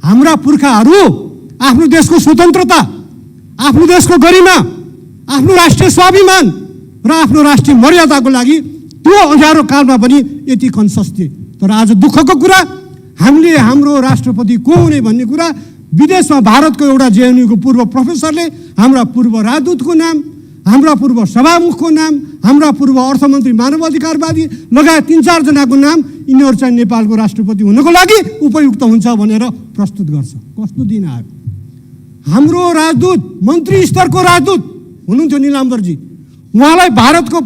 हाम्रा पुर्खाहरू आफ्नो देशको स्वतन्त्रता, आफ्नो देशको गरिमा, आफ्नो राष्ट्रिय स्वाभिमान र आफ्नो राष्ट्रिय मर्यादाको लागि त्यो अँध्यारो कालमा पनि यति कन्सियस थिए। तर आज दुःखको कुरा, हामीले हाम्रो राष्ट्रपति को हुने भन्ने कुरा विदेशमा भारतको एउटा जेएनयूको पूर्व प्रोफेसरले हाम्रा पूर्व राजदूतको नाम, हाम्रा पूर्व सभामुखको नाम, हाम्रा पूर्व अर्थमन्त्री मानवाधिकारवादी लगायत 3-4 जनाको नाम यिनीहरू चाहिँ नेपालको राष्ट्रपति हुनको लागि उपयुक्त हुन्छ भनेर प्रस्तुत गर्छ। कस्तो दिन आयो? हाम्रो राजदूत, मन्त्री स्तरको राजदूत हुनुहुन्थ्यो निलाम्बरजी, उहाँलाई भारतको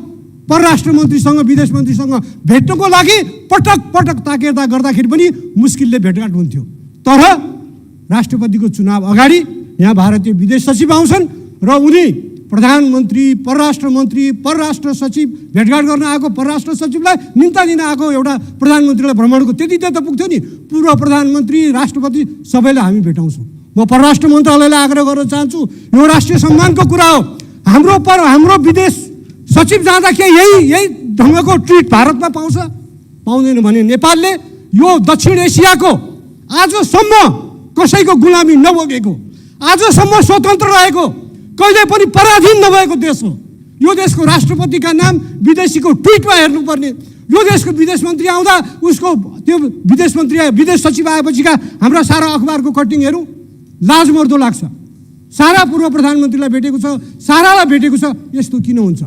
परराष्ट्र मन्त्रीसँग, विदेश मन्त्रीसँग भेट्नको लागि पटक पटक ताकेता गर्दाखेरि पनि मुस्किलले भेटघाट हुन्थ्यो। तर राष्ट्रपतिको चुनाव अगाडि यहाँ भारतीय विदेश सचिव आउँछन् र उनी प्रधानमन्त्री, परराष्ट्र मन्त्री, परराष्ट्र सचिव भेटघाट गर्न आएको परराष्ट्र सचिवलाई निम्ता दिन आएको एउटा प्रधानमन्त्रीलाई भ्रमणको त्यति त पुग्थ्यो नि। पूर्व प्रधानमन्त्री, राष्ट्रपति सबैलाई हामी भेटाउँछौँ। म परराष्ट्र मन्त्रालयलाई आग्रह गर्न चाहन्छु, यो राष्ट्रिय सम्मानको कुरा हो। हाम्रो विदेश सचिव जाँदा के यही ढङ्गको ट्रिट भारतमा पाउँछ? पाउँदैन भने नेपालले यो दक्षिण एसियाको आजसम्म कसैको गुलामी नभोगेको, आजसम्म स्वतन्त्र रहेको, कहिले पनि पराधीन नभएको देश हो। यो देशको राष्ट्रपतिका नाम विदेशीको ट्विटमा हेर्नुपर्ने। यो देशको विदेश मन्त्री आउँदा उसको त्यो विदेश सचिव आएपछिका हाम्रा सारा अखबारको कटिङहरू लाजमर्दो लाग्छ। सारा पूर्व प्रधानमन्त्रीलाई भेटेको छ, सारालाई भेटेको छ, यस्तो किन हुन्छ?